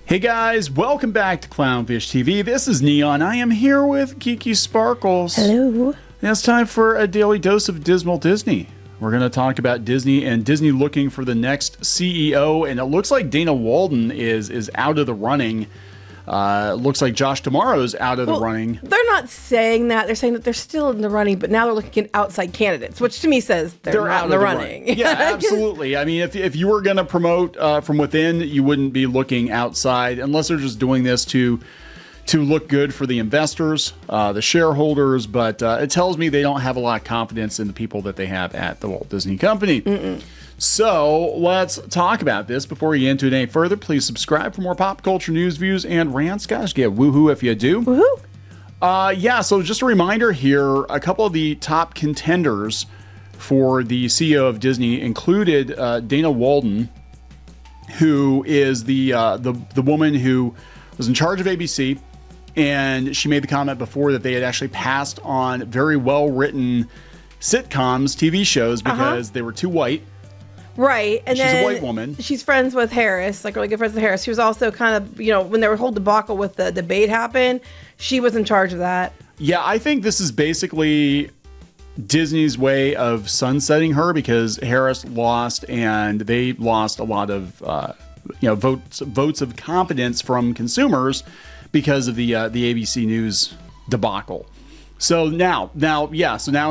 Hey guys, welcome back to Clownfish TV. This is Neon. I am here with Kiki Sparkles. Hello. And it's time for a daily dose of Dismal Disney. We're going to talk about Disney and Disney looking for the next CEO, and it looks like Dana Walden is out of the running. Looks like Josh Tomorrow's out of the running. They're not saying that. They're saying that they're still in the running, but now they're looking at outside candidates, which to me says they're out in the running. Yeah, absolutely. I mean, if you were going to promote from within, you wouldn't be looking outside unless they're just doing this to look good for the investors, the shareholders. But it tells me they don't have a lot of confidence in the people that they have at the Walt Disney Company. So let's talk about this. Before we get into it any further, please subscribe for more pop culture news, views, and rants. Guys, get woohoo if you do. Woohoo! Yeah, so just a reminder here, a couple of the top contenders for the CEO of Disney included Dana Walden, who is the woman who was in charge of ABC, and she made the comment before that they had actually passed on very well-written sitcoms, TV shows, because they were too white. Right, and she's then a white woman. She's friends with Harris, like really good friends with Harris. She was also kind of, you know, when their whole debacle with the debate happened, she was in charge of that. Yeah, I think this is basically Disney's way of sunsetting her because Harris lost, and they lost a lot of votes of confidence from consumers because of the ABC News debacle. So now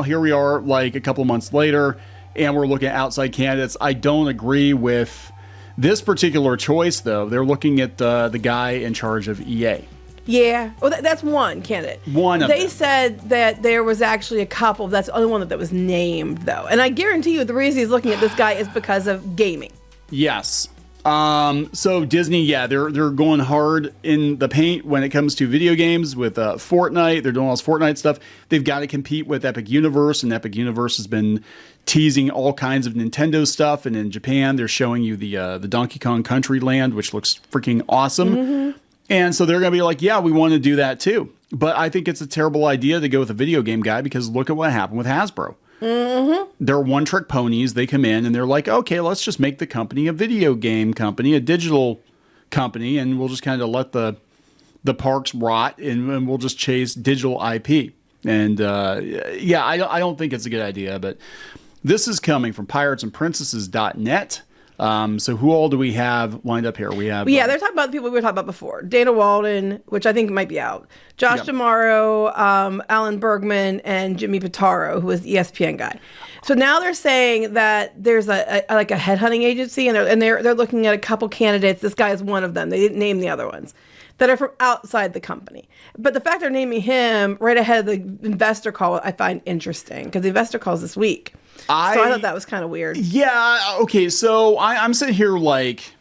here we are, like a couple of months later. And we're looking at outside candidates. I don't agree with this particular choice, though. They're looking at the guy in charge of EA. Yeah. Well, that's one candidate. They said that there was actually a couple. That's the only one that was named, though. And I guarantee you the reason he's looking at this guy is because of gaming. Yes. So Disney, they're going hard in the paint when it comes to video games with Fortnite. They're doing all this Fortnite stuff. They've got to compete with Epic Universe, and Epic Universe has been teasing all kinds of Nintendo stuff. And in Japan, they're showing you the Donkey Kong Country Land, which looks freaking awesome. And so they're going to be like, yeah, we want to do that too. But I think it's a terrible idea to go with a video game guy because look at what happened with Hasbro. They're one-trick ponies. They come in and they're like, okay, let's just make the company a video game company, a digital company, and we'll just kind of let the parks rot and we'll just chase digital IP. And I don't think it's a good idea, but this is coming from piratesandprincesses.net. So who all do we have lined up here? We have they're talking about the people we were talking about before. Dana Walden, which I think might be out. Josh Tomorrow, Alan Bergman, and Jimmy Pitaro, who is the ESPN guy. So now they're saying that there's a headhunting agency, and they're looking at a couple candidates. This guy is one of them. They didn't name the other ones that are from outside the company. But the fact they're naming him right ahead of the investor call, I find interesting because the investor call is this week. So I thought that was kind of weird. Yeah, okay, so I'm sitting here like,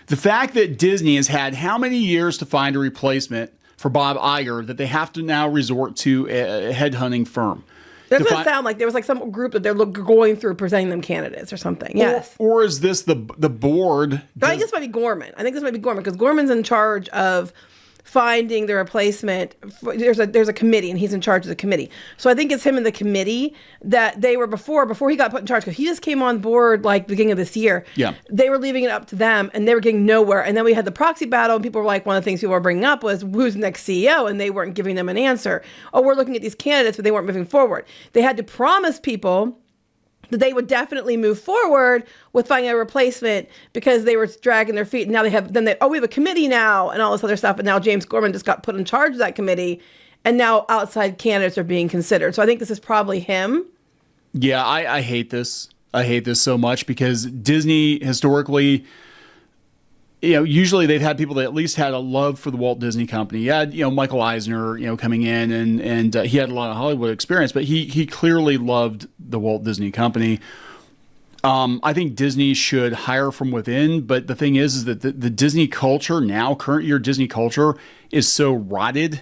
the fact that Disney has had how many years to find a replacement for Bob Iger that they have to now resort to a headhunting firm. It doesn't sound like there was like some group that they're going through presenting them candidates or something. Yes. Or is this the board? I think this might be Gorman. Because Gorman's in charge of finding the replacement. There's a committee, and he's in charge of the committee. So I think it's him and the committee that they were before he got put in charge, because he just came on board like the beginning of this year. Yeah. They were leaving it up to them, and they were getting nowhere. And then we had the proxy battle, and people were like, one of the things people were bringing up was who's the next CEO, and they weren't giving them an answer. Oh, we're looking at these candidates, but they weren't moving forward. They had to promise people that they would definitely move forward with finding a replacement because they were dragging their feet. And now we have a committee now and all this other stuff. And now James Gorman just got put in charge of that committee. And now outside candidates are being considered. So I think this is probably him. Yeah, I hate this. I hate this so much because Disney historically, usually they've had people that at least had a love for the Walt Disney Company. You had, Michael Eisner, coming in and he had a lot of Hollywood experience, but he clearly loved the Walt Disney Company. I think Disney should hire from within, but the thing is that the Disney culture now, current year Disney culture, is so rotted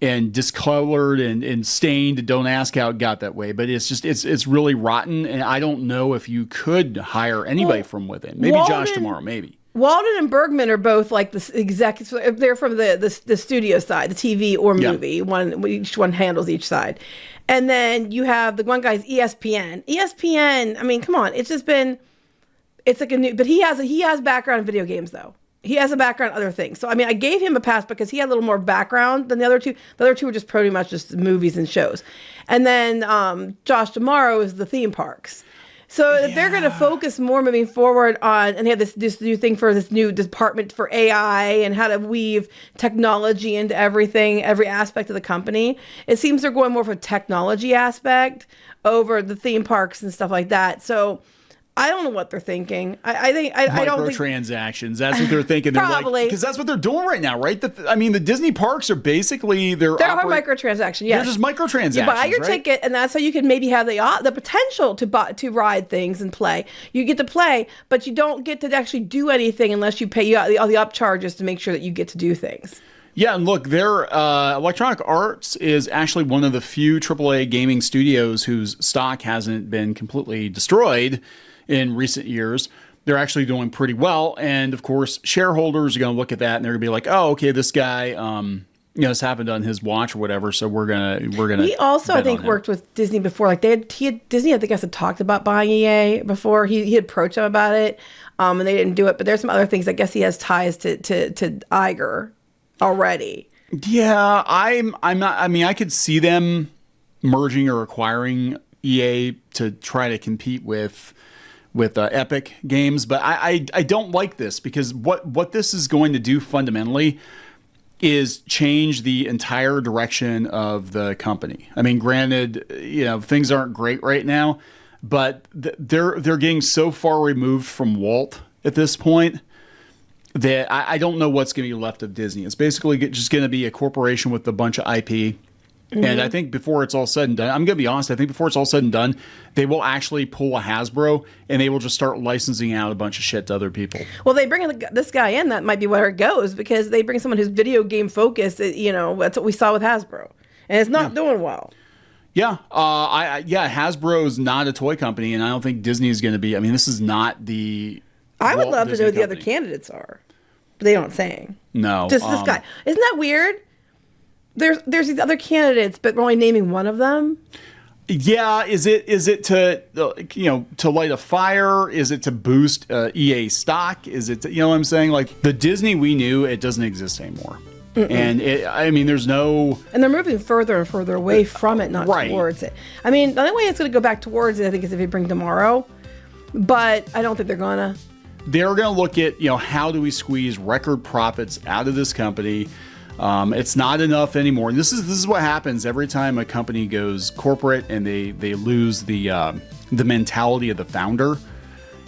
and discolored and stained. Don't ask how it got that way, but it's really rotten. And I don't know if you could hire anybody from within. Maybe Josh Tomorrow, maybe. Walden and Bergman are both like the executives. They're from the studio side, the TV or movie. Yeah. Each one handles each side. And then you have the one guy's ESPN. ESPN, I mean, come on. It's like a new, but he has background in video games though. He has a background in other things. So, I mean, I gave him a pass because he had a little more background than the other two. The other two were just pretty much just movies and shows. And then Josh D'Amaro is the theme parks. So if they're going to focus more moving forward on, and they have this new thing for this new department for AI and how to weave technology into everything, every aspect of the company, it seems they're going more for a technology aspect over the theme parks and stuff like that. So I don't know what they're thinking. I don't think microtransactions. That's what they're thinking. They're probably because that's what they're doing right now, right? I mean, the Disney parks are basically they're microtransactions. Yes, they're just microtransactions. You buy your right? ticket, and that's how you can maybe have the potential to ride things and play. You get to play, but you don't get to actually do anything unless you pay all the upcharges to make sure that you get to do things. Yeah, and look, their Electronic Arts is actually one of the few AAA gaming studios whose stock hasn't been completely destroyed in recent years. They're actually doing pretty well, and of course, shareholders are going to look at that and they're going to be like, "Oh, okay, this guy, this happened on his watch or whatever." So we're gonna. He also, I think, worked with Disney before. Like Disney, I think, had talked about buying EA before. He approached them about it, and they didn't do it. But there's some other things. I guess he has ties to Iger already. Yeah, I'm not. I mean, I could see them merging or acquiring EA to try to compete with Epic Games, but I don't like this because what this is going to do fundamentally is change the entire direction of the company. I mean, granted, things aren't great right now, but they're getting so far removed from Walt at this point that I don't know what's going to be left of Disney. It's basically just going to be a corporation with a bunch of IP. Mm-hmm. And I think before it's all said and done, I'm going to be honest, I think before it's all said and done, they will actually pull a Hasbro and they will just start licensing out a bunch of shit to other people. Well, they bring this guy in, that might be where it goes, because they bring someone who's video game focused. That's what we saw with Hasbro. And it's not doing well. Yeah. Hasbro is not a toy company, and I don't think Disney is going to be. I mean, this is not the I would love to know who the other candidates are. But they aren't saying. No. Just this guy. Isn't that weird? There's these other candidates, but we're only naming one of them. Yeah, is it to to light a fire? Is it to boost EA stock? Is it what I'm saying? Like the Disney we knew, it doesn't exist anymore. Mm-mm. And there's no. And they're moving further and further away from it, not towards it. I mean, the only way it's going to go back towards it, I think, is if they bring tomorrow. But I don't think they're gonna. They're going to look at how do we squeeze record profits out of this company. It's not enough anymore. And this is what happens every time a company goes corporate and they lose the mentality of the founder,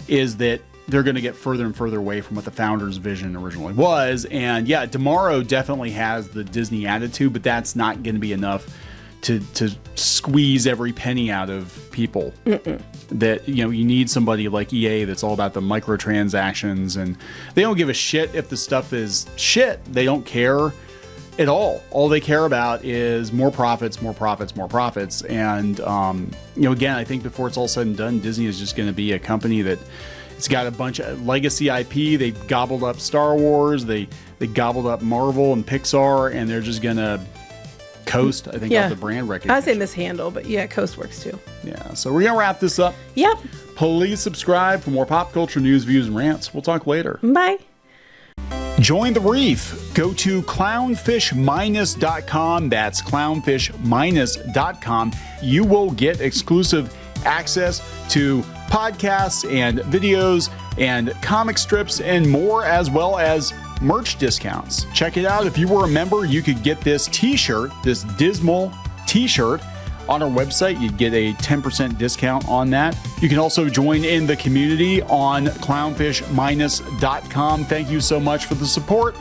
is that they're going to get further and further away from what the founder's vision originally was. And yeah, Tomorrow definitely has the Disney attitude, but that's not going to be enough to squeeze every penny out of people. Mm-mm. That you need somebody like EA that's all about the microtransactions, and they don't give a shit if the stuff is shit. They don't care at all. All they care about is more profits, more profits, more profits. And again, I think before it's all said and done, Disney is just going to be a company that it's got a bunch of legacy IP. They gobbled up Star Wars, they gobbled up Marvel and Pixar, and they're just going to coast, I think, off the brand recognition. I'd say mishandle, but yeah, coast works too. Yeah, so we're going to wrap this up. Yep. Please subscribe for more pop culture news, views, and rants. We'll talk later. Bye. Join the reef. Go to clownfish-.com. That's clownfish-.com. You will get exclusive access to podcasts and videos and comic strips and more, as well as merch discounts. Check it out. If you were a member, you could get this t-shirt, this dismal t-shirt on our website. You'd get a 10% discount on that. You can also join in the community on clownfish-.com. Thank you so much for the support.